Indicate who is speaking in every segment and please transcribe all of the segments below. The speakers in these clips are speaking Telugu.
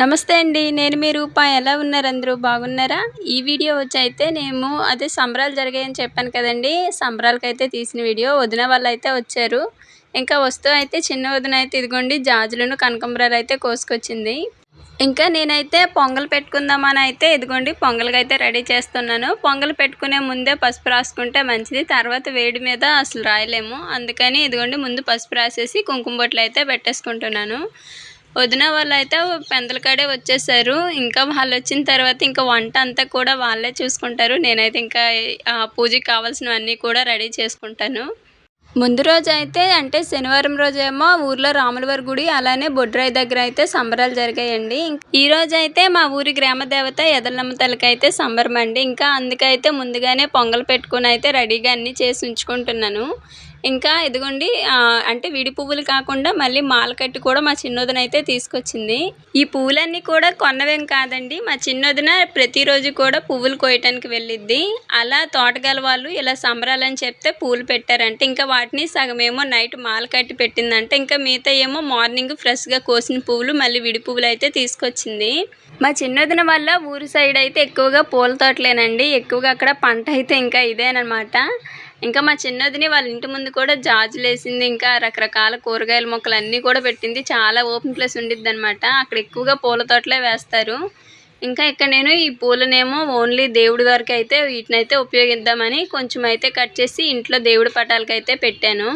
Speaker 1: నమస్తే అండి. నేను మీ రూప. ఎలా ఉన్నారు అందరూ? బాగున్నారా? ఈ వీడియో వచ్చైతే మేము అదే సంబరాలు జరిగాయని చెప్పాను కదండీ! సంబరాలకైతే తీసిన వీడియో. వదిన వాళ్ళైతే వచ్చారు. ఇంకా వస్తూ అయితే చిన్న వదిన అయితే ఇదిగోండి జాజులను, కనకాంబరాలైతే కోసుకొచ్చింది. ఇంకా నేనైతే పొంగల్ పెట్టుకుందామని అయితే ఇదిగోండి పొంగల్‌కైతే రెడీ చేస్తున్నాను. పొంగల్ పెట్టుకునే ముందే పసుపు రాసుకుంటే మంచిది. తర్వాత వేడి మీద అసలు రాయలేము. అందుకని ఇదిగోండి ముందు పసుపు రాసేసి కుంకుమ బొట్లయితే పెట్టేసుకుంటున్నాను. వదిన వాళ్ళైతే పెందల కాడే వచ్చేసారు. ఇంకా వాళ్ళొచ్చిన తర్వాత ఇంకా వంట అంతా కూడా వాళ్ళే చూసుకుంటారు. నేనైతే ఇంకా పూజకి కావాల్సినవన్నీ కూడా రెడీ చేసుకుంటాను. ముందు రోజైతే అంటే శనివారం రోజేమో ఊర్లో రాములవారి గుడి, అలానే బొడ్రాయి దగ్గర అయితే సంబరాలు జరిగాయండి. ఈ రోజైతే మా ఊరి గ్రామ దేవత ఎదలమ్మ తల్లికైతే సంబరమండి. ఇంకా అందుకైతే ముందుగానే పొంగల్ పెట్టుకొని అయితే రెడీగా అన్నీ చేసి ఉంచుకుంటున్నాను. ఇంకా ఇదిగోండి అంటే విడి పువ్వులు కాకుండా మళ్ళీ మాల కట్టి కూడా మా చిన్నొదినైతే తీసుకొచ్చింది. ఈ పువ్వులన్నీ కూడా కొన్నవేం కాదండి. మా చిన్నొదిన ప్రతిరోజు కూడా పువ్వులు కోయటానికి వెళ్ళిద్ది. అలా తోటగల వాళ్ళు ఇలా సంబరాలని చెప్తే పూలు పెట్టారంటే ఇంకా వాటిని సగమేమో నైట్ మాల కట్టి పెట్టిందంటే ఇంకా మిగతా ఏమో మార్నింగ్ ఫ్రెష్‌గా కోసిన పువ్వులు మళ్ళీ విడి పువ్వులైతే తీసుకొచ్చింది. మా చిన్నొదిన వల్ల ఊరు సైడ్ అయితే ఎక్కువగా పూల తోటలేనండి. ఎక్కువగా అక్కడ పంట అయితే ఇంకా ఇదేననమాట. ఇంకా మా చిన్నొదిన వాళ్ళ ఇంటి ముందు కూడా జాజులేసింది. ఇంకా రకరకాల కూరగాయల మొక్కలన్నీ కూడా పెట్టింది. చాలా ఓపెన్ ప్లేస్ ఉండిద్దనమాట. అక్కడ ఎక్కువగా పూల తోటలే వేస్తారు. ఇంకా ఇక్కడ నేను ఈ పూలనేమో ఓన్లీ దేవుడి వరకైతే వీటినైతే ఉపయోగిద్దామని కొంచెం అయితే కట్ చేసి ఇంట్లో దేవుడి పటాలకైతే పెట్టాను.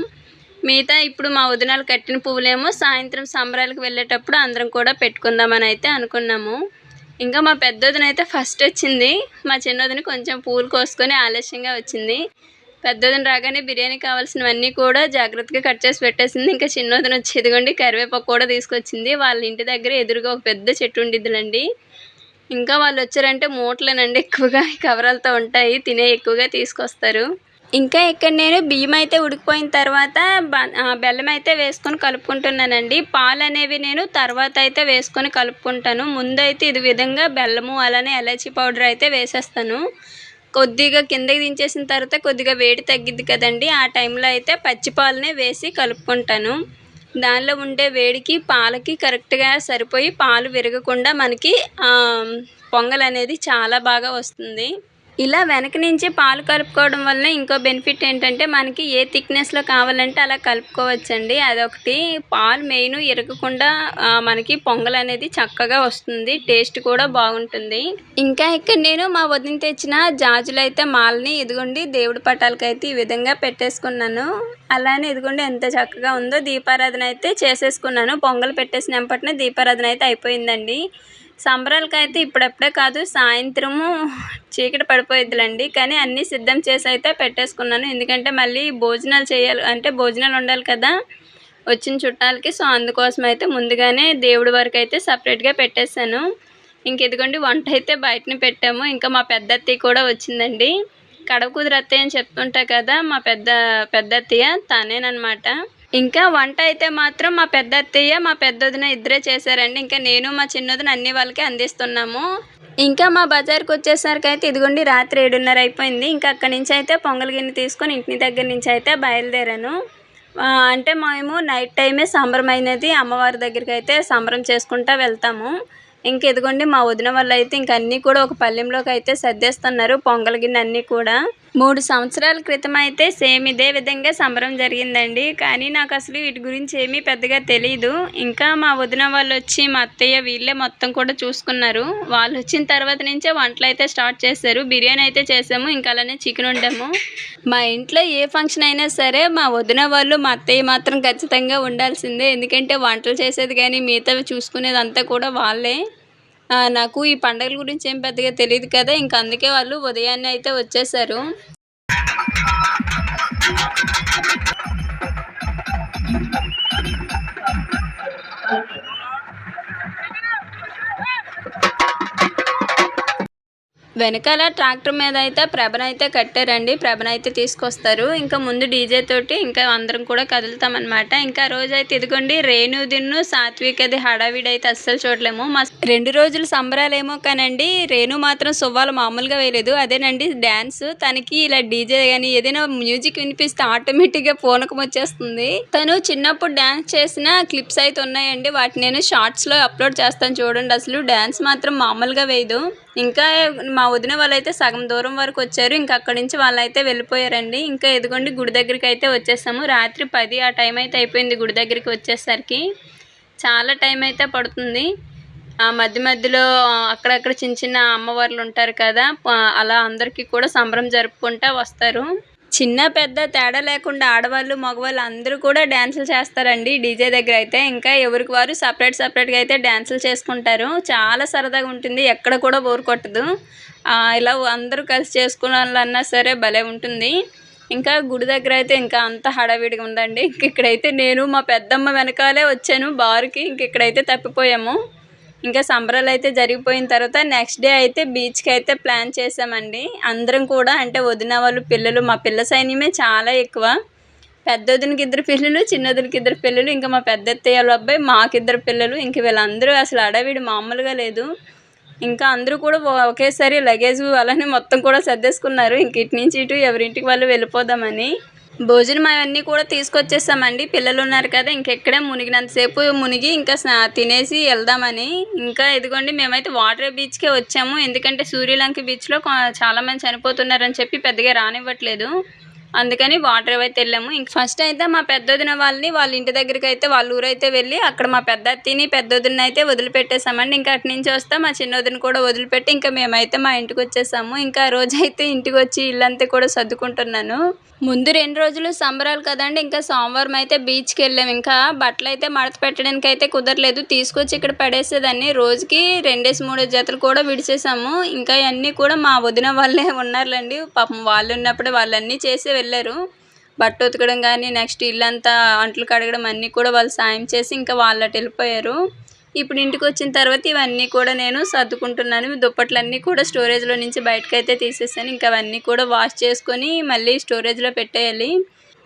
Speaker 1: మిగతా ఇప్పుడు మా వదినలు కట్టిన పువ్వులేమో సాయంత్రం సంబరాలకు వెళ్ళేటప్పుడు అందరం కూడా పెట్టుకుందామని అయితే అనుకున్నాము. ఇంకా మా పెద్దొదినైతే ఫస్ట్ వచ్చింది. మా చిన్నొదిన కొంచెం పూలు కోసుకొని ఆలస్యంగా వచ్చింది. పెద్దొదిన రాగానే బిర్యానీ కావాల్సినవన్నీ కూడా జాగ్రత్తగా కట్ చేసి పెట్టేసింది. ఇంకా చిన్నొదిన వచ్చి ఇదిగోండి కరివేపాకు కూడా తీసుకొచ్చింది. వాళ్ళ ఇంటి దగ్గర ఎదురుగా ఒక పెద్ద చెట్టు ఉండిద్దిలండి. ఇంకా వాళ్ళు వచ్చారంటే మూటలేనండి ఎక్కువగా కవరాలతో ఉంటాయి. తినేయి ఎక్కువగా తీసుకొస్తారు. ఇంకా ఇక్కడ నేను బియ్యం అయితే ఉడికిపోయిన తర్వాత బెల్లం అయితే వేసుకొని కలుపుకుంటున్నానండి. పాలనేవి నేను తర్వాత అయితే వేసుకొని కలుపుకుంటాను. ముందైతే ఇది విధంగా బెల్లము అలానే ఎలాచీ పౌడర్ అయితే వేసేస్తాను. కొద్దిగా కిందకి దించేసిన తర్వాత కొద్దిగా వేడి తగ్గిద్ది కదండీ! ఆ టైంలో అయితే పచ్చి పాలనే వేసి కలుపుకుంటాను. దానిలో ఉండే వేడికి పాలకి కరెక్ట్‌గా సరిపోయి పాలు విరగకుండా మనకి పొంగలనేది చాలా బాగా వస్తుంది. ఇలా వెనక నుంచి పాలు కలుపుకోవడం వలన ఇంకో బెనిఫిట్ ఏంటంటే మనకి ఏ థిక్‌నెస్‌లో కావాలంటే అలా కలుపుకోవచ్చండి. అదొకటి. పాలు మెయిను ఇరగకుండా మనకి పొంగలనేది చక్కగా వస్తుంది. టేస్ట్ కూడా బాగుంటుంది. ఇంకా ఇక్కడ నేను మా వదిన తెచ్చిన జాజులైతే మాలని ఇదిగోండి దేవుడి పటాలకైతే ఈ విధంగా పెట్టేసుకున్నాను. అలానే ఇదిగోండి ఎంత చక్కగా ఉందో దీపారాధన అయితే చేసేసుకున్నాను. పొంగల్ పెట్టేసిన వెంపటనే దీపారాధన అయితే అయిపోయిందండి. సంబరాలకైతే ఇప్పుడప్పుడే కాదు సాయంత్రము చీకటి పడిపోయిద్దిలండి. కానీ అన్నీ సిద్ధం చేసి అయితే పెట్టేసుకున్నాను. ఎందుకంటే మళ్ళీ భోజనాలు చేయాలి అంటే భోజనాలు వండాలి కదా! వచ్చిన చుట్టాలకి. సో, అందుకోసం అయితే ముందుగానే దేవుడి వరకైతే సెపరేట్‌గా పెట్టేసాను. ఇంక ఇదిగోండి వంట అయితే బయటనే పెట్టాము. ఇంకా మా పెద్దత్తయ్య కూడా వచ్చిందండి. కడవ కూతురు అత్తయ్య అని చెప్తుంటా కదా! మా పెద్దత్తయ్య తనేననమాట. ఇంకా వంట అయితే మాత్రం మా పెద్దత్తయ్య, మా పెద్దొదిన ఇద్దరే చేశారండి. ఇంకా నేను, మా చిన్నొదిన అన్నీ వాళ్ళకి అందిస్తున్నాము. ఇంకా మా బజార్‌కొచ్చేసరికైతే ఇదిగోండి రాత్రి 7:30 అయిపోయింది. ఇంకా అక్కడి నుంచయితే పొంగల్ గిన్నె తీసుకొని ఇంటి దగ్గర నుంచయితే బయలుదేరాను. అంటే మేము నైట్ టైమే సంబరమైనది అమ్మవారి దగ్గరికైతే సంబరం చేసుకుంటా వెళ్తాము. ఇంక ఇదిగోండి మా వదిన వాళ్ళైతే ఇంక అన్నీ కూడా ఒక పళ్ళెంలోకైతే సర్దేస్తున్నారు పొంగల్ గిన్నె అన్నీ కూడా. 3 సంవత్సరాల క్రితం అయితే సేమ్ ఇదే విధంగా సంబరం జరిగిందండి. కానీ నాకసలు వీటి గురించి ఏమీ పెద్దగా తెలీదు. ఇంకా మా వదిన వాళ్ళొచ్చి మా అత్తయ్య వీళ్ళే మొత్తం కూడా చూసుకున్నారు. వాళ్ళొచ్చిన తర్వాత నుంచే వంటలైతే స్టార్ట్ చేశారు. బిర్యానీ అయితే చేసాము. ఇంకా అలానే చికెన్ వండాము. మా ఇంట్లో ఏ ఫంక్షన్ అయినా సరే మా వదిన వాళ్ళు, మా అత్తయ్య మాత్రం ఖచ్చితంగా ఉండాల్సిందే. ఎందుకంటే వంటలు చేసేది కానీ మిగతావి చూసుకునేదంతా కూడా వాళ్ళే. నాకు ఈ పండగల గురించి ఏం పెద్దగా తెలీదు కదా! ఇంక అందుకే వాళ్ళు ఉదయాన్నే అయితే వచ్చేసారు. వెనకాల ట్రాక్టర్ మీద అయితే ప్రభనైతే కట్టారండి. ప్రభనైతే తీసుకొస్తారు. ఇంకా ముందు డీజే తోటి ఇంకా అందరం కూడా కదులుతామన్నమాట. ఇంకా రోజైతే ఇదిగోండి రేణుదిన్ను సాత్వికది హడావిడి అయితే అస్సలు చూడలేము. 2 రోజులు సంబరాలేమో కానండి రేణు మాత్రం సువ్వాలు మామూలుగా వేయలేదు. అదేనండి డ్యాన్స్. తనకి ఇలా డీజే కానీ ఏదైనా మ్యూజిక్ వినిపిస్తే ఆటోమేటిక్గా పూనకం వచ్చేస్తుంది. తను చిన్నప్పుడు డ్యాన్స్ చేసిన క్లిప్స్ అయితే ఉన్నాయండి. వాటిని నేను షార్ట్స్లో అప్లోడ్ చేస్తాను చూడండి. అసలు డ్యాన్స్ మాత్రం మామూలుగా వేయదు. ఇంకా మా వదిన వాళ్ళైతే సగం దూరం వరకు వచ్చారు. ఇంకా అక్కడి నుంచి వాళ్ళైతే వెళ్ళిపోయారండి. ఇంకా ఎదుగోండి గుడి దగ్గరికి అయితే వచ్చేసాము. రాత్రి 10 ఆ టైం అయితే అయిపోయింది గుడి దగ్గరికి వచ్చేసరికి. చాలా టైం అయితే పడుతుంది. ఆ మధ్య మధ్యలో అక్కడక్కడ చిన్న చిన్న అమ్మవార్లు ఉంటారు కదా, అలా అందరికీ కూడా సంబరం జరుపుకుంటూ వస్తారు. చిన్న పెద్ద తేడా లేకుండా ఆడవాళ్ళు మగవాళ్ళు అందరూ కూడా డ్యాన్సులు చేస్తారండి డీజే దగ్గర అయితే. ఇంకా ఎవరికి వారు సపరేట్గా అయితే డ్యాన్సులు చేసుకుంటారు. చాలా సరదాగా ఉంటుంది. ఎక్కడ కూడా బోర్ కొట్టదు. ఇలా అందరూ కలిసి చేసుకోవాలన్నా సరే భలే ఉంటుంది. ఇంకా గుడి దగ్గర అయితే ఇంకా అంత హడావిడిగా ఉందండి. ఇక్కడైతే నేను మా పెద్దమ్మ వెనకాలే వచ్చాను బారుకి. ఇక్కడైతే తప్పిపోయాము. ఇంకా సంబరాలు అయితే జరిగిపోయిన తర్వాత నెక్స్ట్ డే అయితే బీచ్కి అయితే ప్లాన్ చేసామండి. అందరం కూడా అంటే వదిన వాళ్ళు పిల్లలు, మా పిల్ల సైన్యమే చాలా ఎక్కువ. పెద్ద వదినకి 2 పిల్లలు, చిన్న వదినకి 2 పిల్లలు, ఇంకా మా పెద్ద అత్తయ్య వాళ్ళ అబ్బాయి, మాకు 2 పిల్లలు. ఇంక వీళ్ళందరూ అసలు హడావిడి మామూలుగా లేదు. ఇంకా అందరూ కూడా ఒకేసారి లగేజ్ అలానే మొత్తం కూడా సర్దేసుకున్నారు. ఇంక ఇటు నుంచి ఇటు ఎవరింటికి వాళ్ళు వెళ్ళిపోదామని. భోజనం అవన్నీ కూడా తీసుకొచ్చేసామండి. పిల్లలు ఉన్నారు కదా, ఇంకెక్కడే మునిగినంతసేపు మునిగి ఇంకా తినేసి వెళ్దామని. ఇంకా ఇదిగోండి మేమైతే వాటర్ బీచ్కే వచ్చాము. ఎందుకంటే సూర్యలంక బీచ్లో చాలామంది చనిపోతున్నారని చెప్పి పెద్దగా రానివ్వట్లేదు. అందుకని వాటర్ అయితే వెళ్ళాము. ఇంక ఫస్ట్ అయితే మా పెద్దొదిన వాళ్ళ ఇంటి దగ్గరికి అయితే వాళ్ళ ఊరైతే వెళ్ళి అక్కడ మా పెద్ద అత్తిని పెద్దొదిన అయితే వదిలిపెట్టేసామండి. ఇంకా అటు నుంచి వస్తే మా చిన్నొదిన కూడా వదిలిపెట్టి ఇంకా మేమైతే మా ఇంటికి వచ్చేసాము. ఇంకా ఆ రోజైతే ఇంటికి వచ్చి ఇల్లంతా కూడా సర్దుకుంటున్నాను. ముందు 2 రోజులు సంబరాలు కదండి. ఇంకా సోమవారం అయితే బీచ్కి వెళ్ళాము. ఇంకా బట్టలు అయితే మడత పెట్టడానికి అయితే కుదరలేదు. తీసుకొచ్చి ఇక్కడ పడేసేదాన్ని. రోజుకి 2-3 జతలు కూడా విడిచేసాము. ఇంకా ఇవన్నీ కూడా మా వదిన వాళ్ళే ఉన్నారులేండి. పాపం వాళ్ళు ఉన్నప్పుడే వాళ్ళన్నీ చేసి వెళ్ళారు. బట్ట ఉతకడం కానీ నెక్స్ట్ ఇల్లంతా అంట్లు కడగడం అన్నీ కూడా వాళ్ళు సాయం చేసి ఇంకా వాళ్ళు అటు వెళ్ళిపోయారు. ఇప్పుడు ఇంటికి వచ్చిన తర్వాత ఇవన్నీ కూడా నేను సర్దుకుంటున్నాను. దుప్పట్లన్నీ కూడా స్టోరేజ్లో నుంచి బయటకైతే తీసేసాను. ఇంకా అవన్నీ కూడా వాష్ చేసుకొని మళ్ళీ స్టోరేజ్లో పెట్టేయాలి.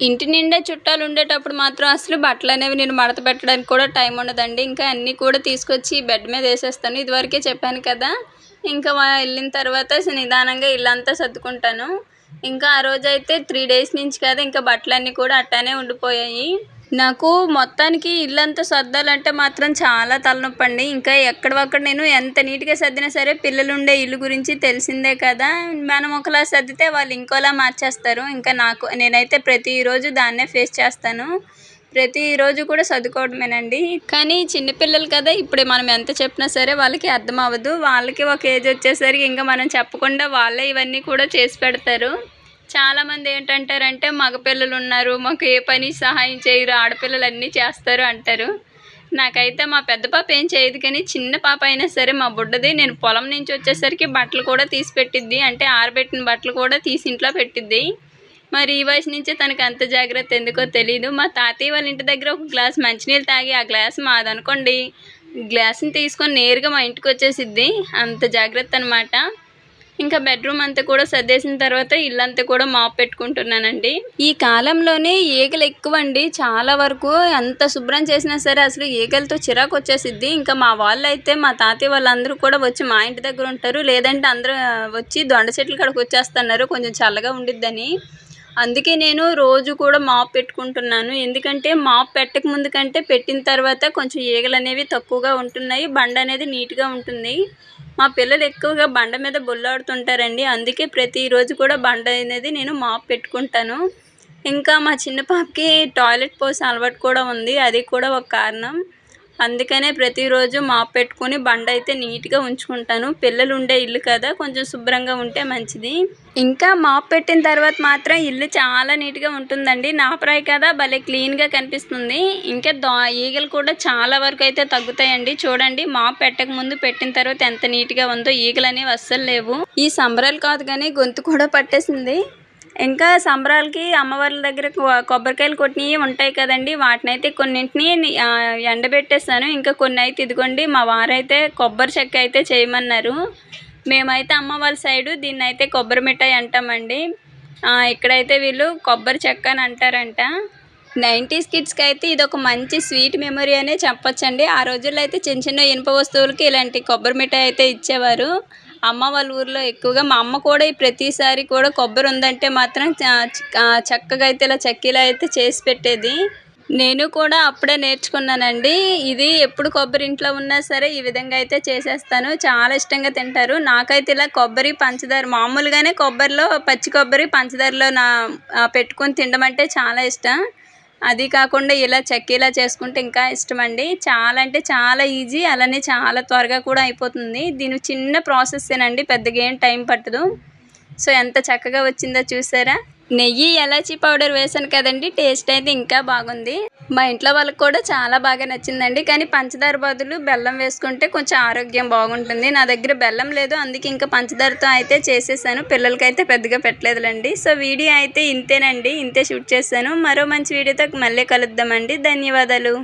Speaker 1: ఇంటి నిండా చుట్టాలు ఉండేటప్పుడు మాత్రం అసలు బట్టలు అనేవి నేను మడత పెట్టడానికి కూడా టైం ఉండదండి. ఇంకా అన్నీ కూడా తీసుకొచ్చి బెడ్ మీద వేసేస్తాను. ఇదివరకే చెప్పాను కదా. ఇంకా వెళ్ళిన తర్వాత నిదానంగా ఇల్లంతా సర్దుకుంటాను. ఇంకా ఆ రోజైతే 3 డేస్ నుంచి కదా ఇంకా బట్టలన్నీ కూడా అట్టానే ఉండిపోయాయి. నాకు మొత్తానికి ఇల్లంతా సర్దాలంటే మాత్రం చాలా తలనొప్పండి. ఇంకా ఎక్కడొక్కడ నేను ఎంత నీట్గా సర్దినా సరే పిల్లలు ఉండే ఇల్లు గురించి తెలిసిందే కదా, మనం ఒకలా సర్దితే వాళ్ళు ఇంకోలా మార్చేస్తారు. ఇంకా నేనైతే ప్రతిరోజు దాన్నే ఫేస్ చేస్తాను. ప్రతిరోజు కూడా సర్దుకోవడమేనండి. కానీ చిన్నపిల్లలు కదా, ఇప్పుడు మనం ఎంత చెప్పినా సరే వాళ్ళకి అర్థం అవ్వదు. వాళ్ళకి ఒక ఏజ్ వచ్చేసరికి ఇంకా మనం చెప్పకుండా వాళ్ళే ఇవన్నీ కూడా చేసి పెడతారు. చాలామంది ఏంటంటారంటే మగపిల్లలు ఉన్నారు, మాకు ఏ పని సహాయం చేయరు, ఆడపిల్లలు అన్నీ చేస్తారు అంటారు. నాకైతే మా పెద్ద పాప ఏం చేయదు, కానీ చిన్న పాప అయినా సరే మా బుడ్డది నేను పొలం నుంచి వచ్చేసరికి బట్టలు కూడా తీసి పెట్టిద్ది. అంటే ఆరబెట్టిన బట్టలు కూడా తీసి ఇంట్లో పెట్టిద్ది. మరి ఈ వయసు నుంచే తనకు అంత జాగ్రత్త ఎందుకో తెలీదు. మా తాతయ్య వాళ్ళ ఇంటి దగ్గర ఒక గ్లాస్ మంచినీళ్ళు తాగి ఆ గ్లాస్ మాదనుకోండి, గ్లాస్ని తీసుకొని నేరుగా మా ఇంటికి వచ్చేసిద్ది. అంత జాగ్రత్త అనమాట. ఇంకా బెడ్రూమ్ అంతా కూడా సర్దేసిన తర్వాత ఇల్లంతా కూడా మాప్ పెట్టుకుంటున్నానండి. ఈ కాలంలోనే ఈగలు ఎక్కువండి. చాలా వరకు ఎంత శుభ్రం చేసినా సరే అసలు ఈగలతో చిరాకు వచ్చేసిద్ది. ఇంకా మా వాళ్ళైతే మా తాతయ్య వాళ్ళందరూ కూడా వచ్చి మా ఇంటి దగ్గర ఉంటారు. లేదంటే అందరూ వచ్చి దొండ చెట్ల కాడికి వచ్చేస్తున్నారు కొంచెం చల్లగా ఉండిద్దని. అందుకే నేను రోజు కూడా మాప్ పెట్టుకుంటున్నాను. ఎందుకంటే మాప్ పెట్టక ముందు కంటే పెట్టిన తర్వాత కొంచెం ఈగలు అనేవి తక్కువగా ఉంటున్నాయి. బండ అనేది నీట్గా ఉంటుంది. మా పిల్లలు ఎక్కువగా బండ మీద బొల్లాడుతుంటారండి. అందుకే ప్రతిరోజు కూడా బండ అనేది నేను మాప్ పెట్టుకుంటాను. ఇంకా మా చిన్న పాపకి టాయిలెట్ పోసే అలవాటు కూడా ఉంది. అది కూడా ఒక కారణం. అందుకనే ప్రతిరోజు మాప్ పెట్టుకుని బండ అయితే నీట్గా ఉంచుకుంటాను. పిల్లలు ఉండే ఇల్లు కదా, కొంచెం శుభ్రంగా ఉంటే మంచిది. ఇంకా మాప్ పెట్టిన తర్వాత మాత్రం ఇల్లు చాలా నీట్గా ఉంటుందండి. నాపరాయి కదా, భలే క్లీన్గా కనిపిస్తుంది. ఇంకా ఈగలు కూడా చాలా వరకు అయితే తగ్గుతాయండి. చూడండి మాప్ పెట్టక ముందు పెట్టిన తర్వాత ఎంత నీట్గా ఉందో. ఈగలు అనేవి అస్సలు లేవు. ఈ సంబరాలు కాదు కానీ గొంతు కూడా పట్టేసింది. ఇంకా సంబరాలకి అమ్మవార్ల దగ్గర కొబ్బరికాయలు కొట్టినవి ఉంటాయి కదండి, వాటినైతే కొన్నింటిని ఎండబెట్టేస్తాను. ఇంకా కొన్ని అయితే ఇదిగోండి మా వారైతే కొబ్బరి చెక్క అయితే చేయమన్నారు. మేమైతే అమ్మ వాళ్ళ సైడు దీన్నైతే కొబ్బరి మిఠాయి అంటామండి. ఇక్కడైతే వీళ్ళు కొబ్బరి చెక్క అని అంటారంట. 90s కిడ్స్‌కి అయితే ఇదొక మంచి స్వీట్ మెమరీ అనే చెప్పొచ్చండి. ఆ రోజుల్లో అయితే చిన్న చిన్న ఇనుప వస్తువులకి ఇలాంటి కొబ్బరి మిఠాయి అయితే ఇచ్చేవారు. అమ్మ వాళ్ళ ఊర్లో ఎక్కువగా మా అమ్మ కూడా ఈ ప్రతిసారి కూడా కొబ్బరి ఉందంటే మాత్రం చక్కగా అయితే ఇలా చెక్కీలా అయితే చేసి పెట్టేది. నేను కూడా అప్పుడే నేర్చుకున్నానండి. ఇది ఎప్పుడు కొబ్బరి ఇంట్లో ఉన్నా సరే ఈ విధంగా అయితే చేసేస్తాను. చాలా ఇష్టంగా తింటారు. నాకైతే ఇలా కొబ్బరి, పంచదార మామూలుగానే కొబ్బరిలో పచ్చి కొబ్బరి, పంచదారలో పెట్టుకొని తినడం అంటే చాలా ఇష్టం. అది కాకుండా ఇలా చెక్కీలా చేసుకుంటే ఇంకా ఇష్టమండి. చాలా అంటే చాలా ఈజీ. అలానే చాలా త్వరగా కూడా అయిపోతుంది. దీని చిన్న ప్రాసెస్సేనండి. పెద్దగా ఏం టైం పట్టదు. సో, ఎంత చక్కగా వచ్చిందో చూసారా? నెయ్యి, ఎలాచీ పౌడర్ వేశాను కదండీ! టేస్ట్ అయితే ఇంకా బాగుంది. మా ఇంట్లో వాళ్ళకి కూడా చాలా బాగా నచ్చిందండి. కానీ పంచదార బదులు బెల్లం వేసుకుంటే కొంచెం ఆరోగ్యం బాగుంటుంది. నా దగ్గర బెల్లం లేదు. అందుకే ఇంకా పంచదారతో అయితే చేసేసాను. పిల్లలకైతే పెద్దగా పెట్టలేదులెండి. సో, వీడియో అయితే ఇంతేనండి. ఇంతే షూట్ చేశాను. మరో మంచి వీడియోతో మళ్ళీ కలుద్దామండి. ధన్యవాదాలు.